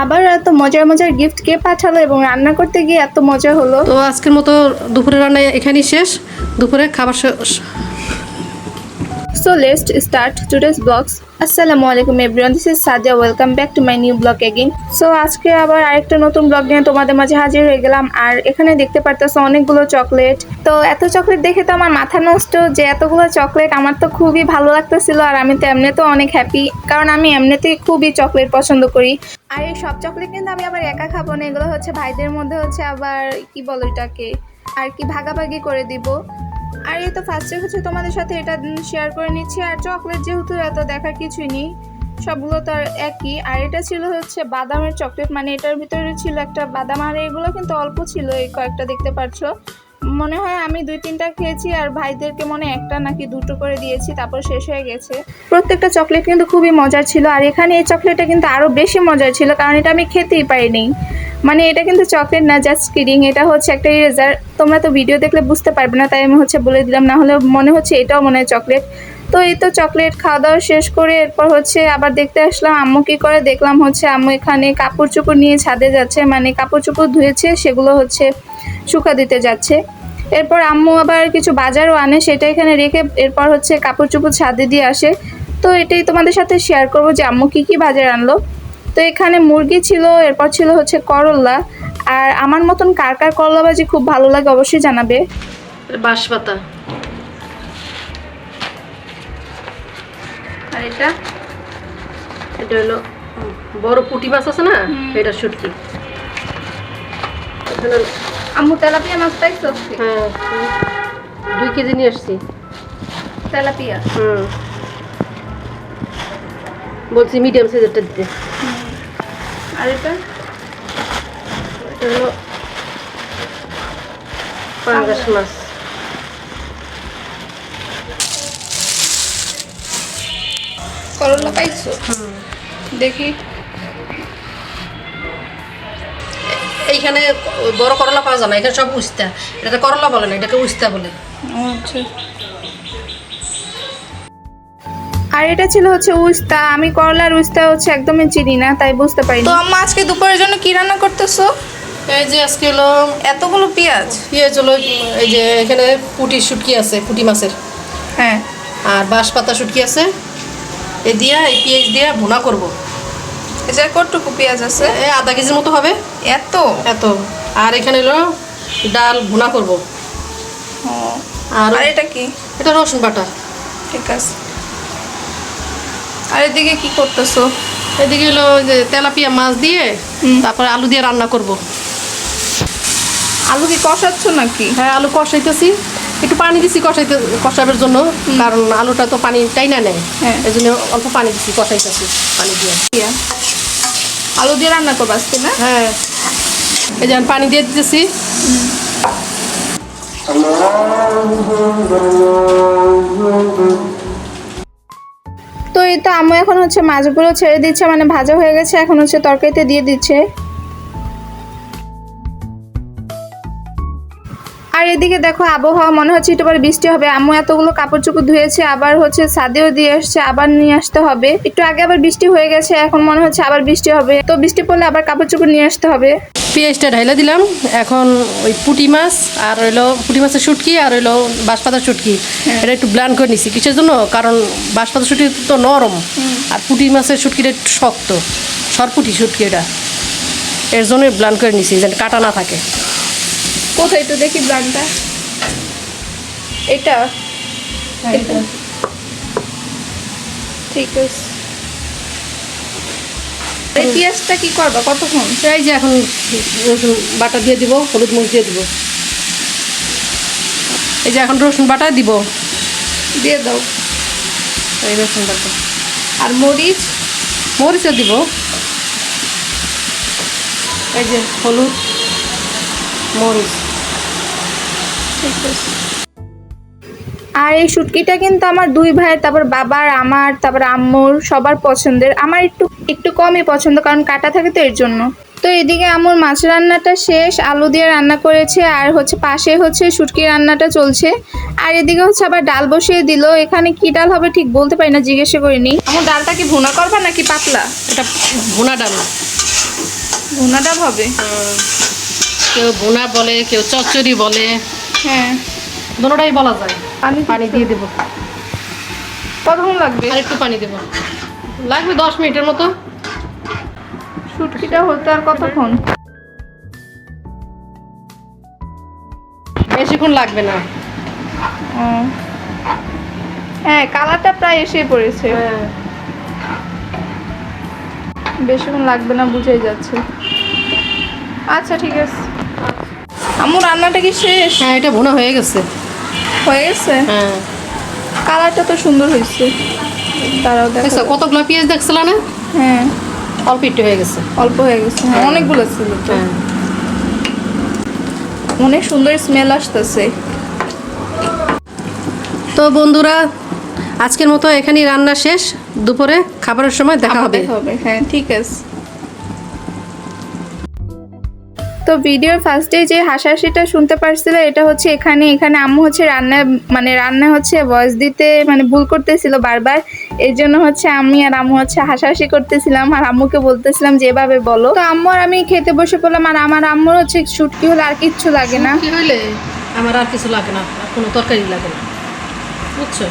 আবার এত মজার মজার গিফট কে পাঠালো এবং রান্না করতে গিয়ে এত মজা হলো। তো আজকের মতো দুপুরের রান্না এখানেই শেষ। দুপুরে খাবার So let's start today's vlogs. আসসালামু আলাইকুম everyone, this is Sadia, welcome back to my new blog again. So আজকে আবার আরেকটা নতুন ব্লগ নিয়ে তোমাদের মাঝে হাজির হয়ে গেলাম। আর এখানে দেখতে পারতেছো অনেকগুলো চকলেট। তো এত চকলেট দেখে তো আমার মাথা নষ্ট, যে এতগুলো চকলেট। আমার তো খুবই ভালো লাগতেছিল, আর আমি তো এমনিতেও অনেক হ্যাপি, কারণ আমি এমনিতেই খুবই চকলেট পছন্দ করি। আর এই সব চকলেট কিন্তু আমি আবার একা খাবো না, এগুলো হচ্ছে ভাইদের মধ্যে হচ্ছে আবার কি বলো এটাকে আর কি ভাগাভাগি করে দিব। আর এই তো ফার্স্টে হচ্ছে তোমাদের সাথে এটা শেয়ার করে নিচ্ছি। আর চকলেট যেহেতু এত দেখার কিছুই নেই, সবগুলো তো আর একই। আর এটা ছিল হচ্ছে বাদামের চকলেট, মানে এটার ভিতরে ছিল একটা বাদাম, আর এগুলো কিন্তু অল্প ছিল, এই কয়েকটা দেখতে পাচ্ছ। মনে হয় আমি 2-3টা খেয়েছি, আর ভাইদেরকে মনে একটা নাকি 2টো করে দিয়েছি, তারপর শেষ হয়ে গেছে। প্রত্যেকটা চকলেট কিন্তু খুবই মজার ছিল। আর এখানে এই চকলেটটা কিন্তু আরও বেশি মজার ছিল, কারণ এটা আমি খেতেই পারিনি। মানে এটা কিন্তু চকলেট না, জাস্ট কিডিং, এটা হচ্ছে একটা ইরেজার। তোমরা তো ভিডিও দেখলে বুঝতে পারবে না, তাই আমি হচ্ছে বলে দিলাম, না হলে মনে হচ্ছে এটাও মনে হয় চকলেট। তো এই তো চকলেট খাওয়া দাওয়া শেষ করে এরপর হচ্ছে আবার দেখতে আসলাম আম্মু কি করে। দেখলাম হচ্ছে আম্মু এখানে কাপড় চোপড় নিয়ে ছাদে যাচ্ছে, মানে কাপড় চোপড় ধুয়েছে, সেগুলো হচ্ছে শুকা দিতে যাচ্ছে। এরপর আম্মু আবার কিছু বাজারও আনে, সেটা এখানে রেখে এরপর হচ্ছে কাপড় চোপড় ছাদে দিয়ে আসে। তো এটাই তোমাদের সাথে শেয়ার করবো যে আম্মু কি বাজার আনলো। তো এখানে মুরগি ছিল, এরপর ছিল হচ্ছে করলা। আর আমার মতন কার কার করলা ভাজি খুব ভালো লাগে অবশ্যই জানাবে। বাঁশপাতা। আর এটা এটা হলো বড় পুঁটি মাছ আছে না, এটা শুটকি। আম্মু তেলাপিয়া মাছ পাইছো? হ্যাঁ, 2 কেজি নিয়ে আসছি তেলাপিয়া। বলছি মিডিয়াম সাইজেরটা দিতে। আর এটা হলো পাঙ্গাস মাছ। করলা পাইছো? দেখি। এইখানে বড় করলা পাওয়া যায় না, এখানে সব উস্তা। এটাকে করলা বলে না, এটাকে উস্তা বলে। আচ্ছা। আর এটা ছিল হচ্ছে উস্তা। আমি করলার উস্তা হচ্ছে একদমই চিনি না, তাই বুঝতে পারিনি। তো আম্মা আজকে দুপুরের জন্য কি রান্না করতেছো? এই যে আজকে হলো এতগুলো পেঁয়াজ। হলো এই যে এখানে পুঁটি শুটকি আছে, পুঁটি মাছের। হ্যাঁ। আর বাঁশপাতা শুটকি আছে, এই পেঁয়াজ দিয়ে ভুনা করব। এটা কতটুকু পেঁয়াজ আছে? এই আধা কেজির মতো হবে। এত? আর এখানে হলো ডাল ভুনা করব। আর এটা কি? এটা রসুন বাটা। ঠিক আছে। আর এদিকে কি করতেছো? এদিকে হলো যে তেলাপিয়া মাছ দিয়ে তারপরে আলু দিয়ে রান্না করব। আলু কি কষাচ্ছ নাকি? হ্যাঁ, আলু কষাইতেছি। একটু পানি দিছি কষাবার জন্য, কারণ আলুটা তো পানি টাইনা নেয়। হ্যাঁ, এই জন্য অল্প পানি দিছি, কষাইতেছি পানি দিয়ে। আলু দিয়ে রান্না করবো আজকে না? হ্যাঁ, এই যে পানি দিয়ে দিতেছি। তো এই তো আম্মু এখন হচ্ছে মাছগুলো ছেড়ে দিচ্ছে, মানে ভাজা হয়ে গেছে, এখন হচ্ছে তরকারিতে দিয়ে দিচ্ছে। আর এদিকে দেখো আবহাওয়া, মনে হচ্ছে একটু পরে বৃষ্টি হবে। আম্মু এতগুলো কাপড় চোপড় ধুয়েছে, আবার হচ্ছে ছাদেও দিয়ে আসছে, আবার নিয়ে আসতে হবে। একটু আগে আবার বৃষ্টি হয়ে গেছে, এখন মনে হচ্ছে আবার বৃষ্টি হবে। তো বৃষ্টি পড়লে আবার কাপড় চোপড় নিয়ে আসতে হবে। পেঁয়াজটা ঢাইলা দিলাম। এখন ওই পুঁটি মাছ আর হইলো পুঁটি মাছের শুটকি আর হইলো বাঁশপাতার শুটকি, এটা একটু ব্লান্ড করে নিছি। কিসের জন্য? কারণ বাঁশপাতার শুটকি তো নরম, আর পুঁটি মাছের শুটকিটা একটু শক্ত, সরপুটি শুটকি, এটা এর জন্য ব্লান্ড করে নিছি, যেন কাটা না থাকে। কোথায় একটু দেখি ব্লান্ডটা? এটা ঠিক আছে। এই পেঁয়াজটা কি করবা কতক্ষণ? এই যে এখন রসুন বাটা দিয়ে দিব, হলুদ মরিচ দিয়ে দিব। এই যে এখন রসুন বাটা দিব, দিয়ে দাও। এই রসুন বাটা। আর মরিচও দিব। এই যে হলুদ মরিচ। ঠিক আছে। আর এই শুটকিটা কিন্তু আমার 2 ভাইয়ের, তারপর বাবার, আমার, তারপর আম্মুর, সবার পছন্দের। আমার একটু কমই পছন্দ, কারণ কাটা থাকে তো, এর জন্য। তো এদিকে আম্মুর মাছ রান্নাটা শেষ, আলু দিয়ে রান্না করেছে, আর হচ্ছে পাশে হচ্ছে শুটকি রান্নাটা চলছে। আর এদিকে হচ্ছে আবার ডাল বসিয়ে দিল। এখানে কি ডাল হবে ঠিক বলতে পারি না, জিজ্ঞাসা করিনি। আমার ডালটা কি ভুনা করবা নাকি পাতলা? এটা ভুনা ডাল। ভুনা ডাল হবে। কেউ ভুনা বলে, কেউ চচ্চড়ি বলে, হ্যাঁ, দুটোটাই বলা যায়। পানি দিয়ে দেবো। কতক্ষণ লাগবে? আর একটু পানি দেবো, লাগবে 10 মিনিটের মতো। শুটকিটা হতে আর কতক্ষণ? বেশিক্ষণ লাগবে না। ও, হ্যাঁ, কালারটা প্রায় এসে পড়েছে। বেশিক্ষণ লাগবে না, বুঝেই যাচ্ছে। আচ্ছা, ঠিক আছে। আম্মু, রান্নাটা কি শেষ? হ্যাঁ, এটা ভুনা হয়ে গেছে। হয়ে গেছে? হ্যাঁ, কালারটা তো সুন্দর হয়েছে। তারাও দেখো। দেখছো কতগুলো পেঁয়াজ দেখছিল না? হ্যাঁ, অল্প একটু হয়ে গেছে। অল্প হয়ে গেছে। হ্যাঁ, অনেকগুলো ছিল তো। হ্যাঁ, অনেক সুন্দর স্মেল আসতেছে। তো বন্ধুরা, আজকের মতো এখানেই রান্না শেষ। দুপুরে খাবারের সময় দেখা হবে। হ্যাঁ, ঠিক আছে। তো ভিডিওর ফার্স্টে যে হাসাহাসিটা শুনতে পারছিলে, এটা হচ্ছে এখানে আম্মু হচ্ছে রান্না হচ্ছে ভয়েস দিতে ভুল করতেছিল বারবার। এই জন্য হচ্ছে আমি আর আম্মু হচ্ছে হাসাহাসি করতেছিলাম, আর আম্মুকে বলতেছিলাম যে এভাবে বলো। তো আম্মু আর আমি খেতে বসে পড়লাম, আর আমার আম্মুর হচ্ছে শুটকি হলে আর কিচ্ছু লাগে না। কি হইলে আমার আর কিছু লাগে না, আর কোনো তরকারি লাগে না, বুঝছো?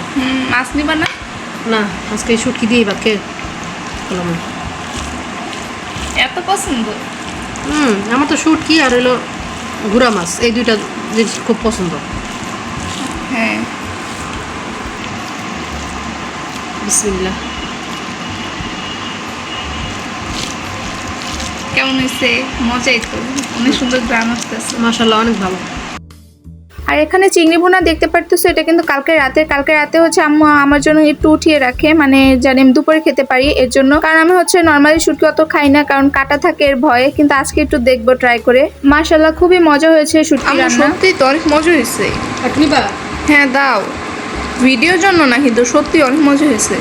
মাছ নিবা না? না, আজকে এই শুটকি দিয়ে ভাত খেয়ে বললাম। এত পছন্দ? আমার তো শুটকি আর হলো গুড়া মাছ, এই দুইটা জিনিস খুব পছন্দ। হ্যাঁ, বিসমিল্লাহ। কেমন হয়েছে? মজাই তো, অনেক সুন্দর গ্রাম আসতেছে। মাশাআল্লাহ, অনেক ভালো। আর এখানে চিংড়ি ভুনা দেখতে পারতেছো, এটা কিন্তু কালকে রাতে হচ্ছে আম্মু আমার জন্য একটু উঠিয়ে রাখে, জানি আমি দুপুরে খেতে পারি এর জন্য। কারণ আমি হচ্ছে নর্মালি শুটকি অত খাই না, কারণ কাটা থাকে এর ভয়ে। কিন্তু আজকে একটু দেখবো ট্রাই করে। মাশাআল্লাহ, খুবই মজা হয়েছে শুটকি রান্না। সত্যি তো অনেক মজা হয়েছে। নিবা? হ্যাঁ, দাও। ভিডিওর জন্য না, কিন্তু সত্যি অনেক মজা হয়েছে।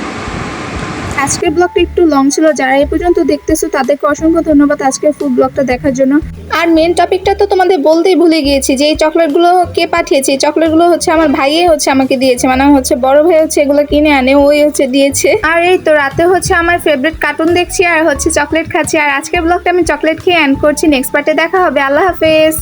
আজকের ব্লগটা একটু লং ছিল, যারা এই পর্যন্ত দেখতেছো তাদেরকে অসংখ্য ধন্যবাদ আজকের ফুল ব্লগটা দেখার জন্য। আর মেন টপিকটা তো তোমাদের বলতেই ভুলে গিয়েছি, যে এই চকলেটগুলো কে পাঠিয়েছে। এই চকলেটগুলো হচ্ছে আমার ভাইয়ে হচ্ছে আমাকে দিয়েছে, হচ্ছে বড় ভাই হচ্ছে এগুলো কিনে আনে, ওই হচ্ছে দিয়েছে। আর এই তো রাতে হচ্ছে আমার ফেভারিট কার্টুন দেখছি আর হচ্ছে চকলেট খাচ্ছি। আর আজকের ব্লগটা আমি চকলেট খেয়ে এন্ড করছি। নেক্সট পার্টে দেখা হবে। আল্লাহ হাফেজ।